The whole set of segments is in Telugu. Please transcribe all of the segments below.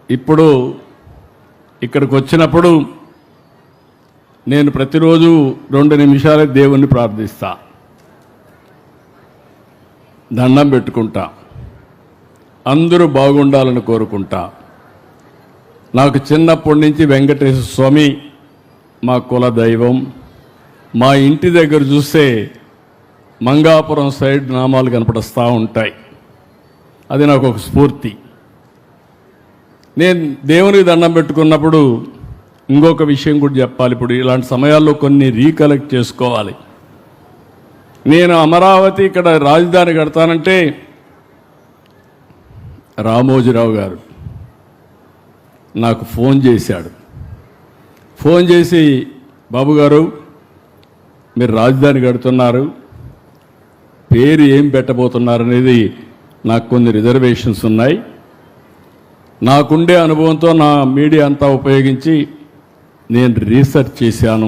ఇప్పుడు ఇక్కడికి వచ్చినప్పుడు నేను ప్రతిరోజు 2 నిమిషాలే దేవుణ్ణి ప్రార్థిస్తా, దండం పెట్టుకుంటా, అందరూ బాగుండాలని కోరుకుంటా. నాకు చిన్నప్పటి నుంచి వెంకటేశ్వర స్వామి మా కుల దైవం. మా ఇంటి దగ్గర చూస్తే మంగాపురం సైడ్ నామాలు కనపడస్తూ ఉంటాయి. అది నాకు ఒక స్ఫూర్తి. నేను దేవునికి దండం పెట్టుకున్నప్పుడు ఇంకొక విషయం కూడా చెప్పాలి. ఇప్పుడు ఇలాంటి సమయాల్లో కొన్ని రీకలెక్ట్ చేసుకోవాలి. నేను అమరావతి ఇక్కడ రాజధాని కడతానంటే రామోజీరావు గారు నాకు ఫోన్ చేశాడు. ఫోన్ చేసి, బాబు గారు మీరు రాజధాని కడుతున్నారు, పేరు ఏం పెట్టబోతున్నారు అనేది నాకు కొన్ని రిజర్వేషన్స్ ఉన్నాయి. నాకుండే అనుభవంతో నా మీడియా అంతా ఉపయోగించి నేను రీసెర్చ్ చేశాను.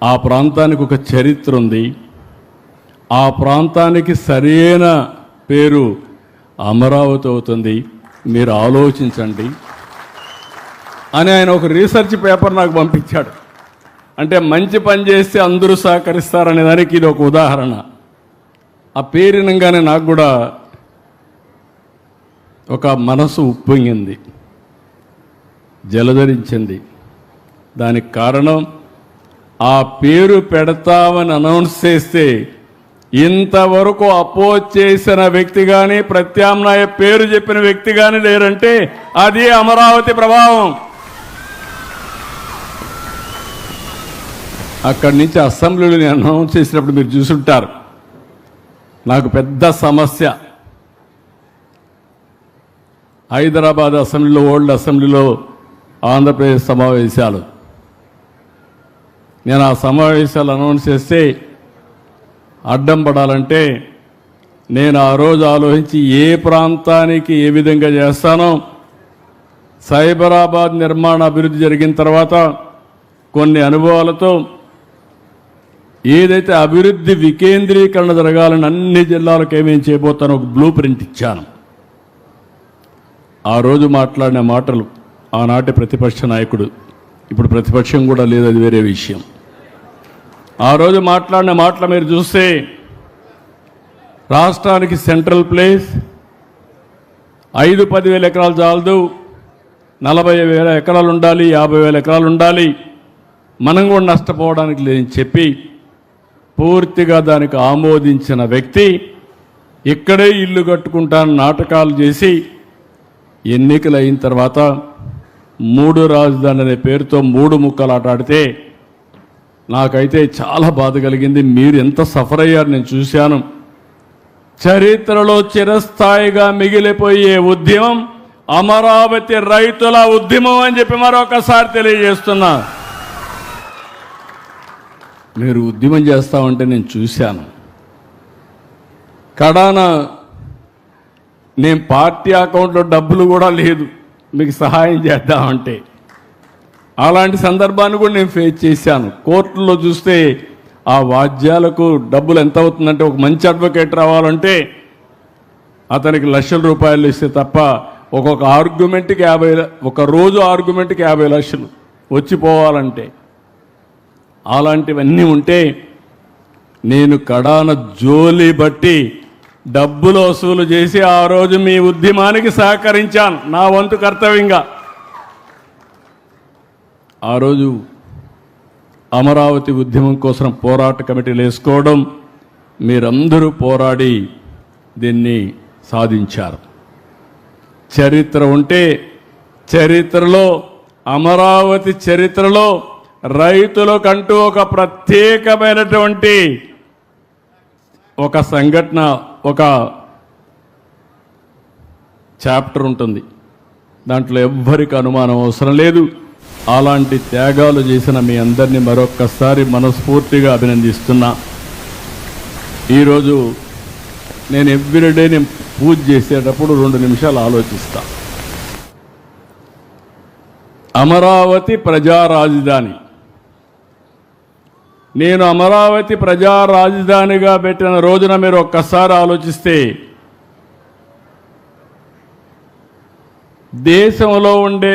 ఆ ప్రాంతానికి ఒక చరిత్ర ఉంది. ఆ ప్రాంతానికి సరైన పేరు అమరావతి అవుతుంది, మీరు ఆలోచించండి అని ఆయన ఒక రీసెర్చ్ పేపర్ నాకు పంపించాడు. అంటే మంచి పని చేస్తే అందరూ సహకరిస్తారనే దానికి ఇది ఒక ఉదాహరణ. ఆ పేరినంగానే నాకు కూడా ఒక మనసు ఉప్పొంగింది, జలధరించింది. దానికి కారణం ఆ పేరు పెడతామని అనౌన్స్ చేస్తే ఇంతవరకు అపోజ్ చేసిన వ్యక్తి కానీ ప్రత్యామ్నాయ పేరు చెప్పిన వ్యక్తి కానీ లేరంటే అది అమరావతి ప్రభావం. అక్కడి నుంచి అసెంబ్లీలో నేను అనౌన్స్ చేసినప్పుడు మీరు చూసుంటారు, నాకు పెద్ద సమస్య. హైదరాబాద్ అసెంబ్లీలో, ఓల్డ్ అసెంబ్లీలో ఆంధ్రప్రదేశ్ సమావేశాలు, నేను ఆ సమావేశాలు అనౌన్స్ చేస్తే అడ్డం పడాలంటే నేను ఆ రోజు ఆలోచించి ఏ ప్రాంతానికి ఏ విధంగా చేస్తానో, సైబరాబాద్ నిర్మాణ అభివృద్ధి జరిగిన తర్వాత కొన్ని అనుభవాలతో ఏదైతే అభివృద్ధి వికేంద్రీకరణ జరగాలని అన్ని జిల్లాలకు ఏమేం చేయబోతానో ఒక బ్లూ ప్రింట్ ఇచ్చాను. ఆ రోజు మాట్లాడిన మాటలు ఆనాటి ప్రతిపక్ష నాయకుడు, ఇప్పుడు ప్రతిపక్షం కూడా లేదు, అది వేరే విషయం. ఆ రోజు మాట్లాడిన మాటలు మీరు చూస్తే రాష్ట్రానికి సెంట్రల్ ప్లేస్ 5-10 వేల ఎకరాలు చాలదు, 40,000 ఎకరాలు ఉండాలి, 50,000 ఎకరాలు ఉండాలి, మనం కూడా నష్టపోవడానికి లేదని చెప్పి పూర్తిగా దానికి ఆమోదించిన వ్యక్తి ఇక్కడే ఇల్లు కట్టుకుంటాను నాటకాలు చేసి ఎన్నికలు అయిన తర్వాత 3 రాజధానులు అనే పేరుతో 3 ముక్కలాట ఆడితే నాకైతే చాలా బాధ కలిగింది. మీరు ఎంత సఫర్ అయ్యారు నేను చూశాను. చరిత్రలో చిరస్థాయిగా మిగిలిపోయే ఉద్యమం అమరావతి రైతుల ఉద్యమం అని చెప్పి మరొకసారి తెలియజేస్తున్నా. మీరు ఉద్యమం చేస్తామంటే నేను చూశాను. కడాన నేను పార్టీ అకౌంట్లో డబ్బులు కూడా లేదు మీకు సహాయం చేద్దామంటే, అలాంటి సందర్భాన్ని కూడా నేను ఫేస్ చేశాను. కోర్టులో చూస్తే ఆ వాద్యాలకు డబ్బులు ఎంత అవుతుందంటే, ఒక మంచి అడ్వకేట్ రావాలంటే అతనికి లక్షల రూపాయలు ఇస్తే తప్ప ఒక్కొక్క ఆర్గ్యుమెంట్కి 50, ఒక రోజు ఆర్గ్యుమెంట్కి 50 లక్షలు వచ్చిపోవాలంటే, అలాంటివన్నీ ఉంటే నేను కడాన జోలి బట్టి డబ్బులు వసూలు చేసి ఆ రోజు మీ ఉద్యమానికి సహకరించాను నా వంతు కర్తవ్యంగా. ఆ రోజు అమరావతి ఉద్యమం కోసం పోరాట కమిటీలు వేసుకోవడం, మీరందరూ పోరాడి దీన్ని సాధించారు. చరిత్ర ఉంటే చరిత్రలో, అమరావతి చరిత్రలో రైతులకంటూ ఒక ప్రత్యేకమైనటువంటి ఒక సంఘటన, ఒక చాప్టర్ ఉంటుంది. దాంట్లో ఎవ్వరికి అనుమానం అవసరం లేదు. అలాంటి త్యాగాలు చేసిన మీ అందరినీ మరొక్కసారి మనస్ఫూర్తిగా అభినందిస్తున్నా. ఈరోజు నేను ఎవ్రీడే నేను పూజ చేసేటప్పుడు 2 నిమిషాలు ఆలోచిస్తా. అమరావతి ప్రజా రాజధాని, నేను అమరావతి ప్రజా రాజధానిగా పెట్టిన రోజున మీరు ఒక్కసారి ఆలోచిస్తే దేశంలో ఉండే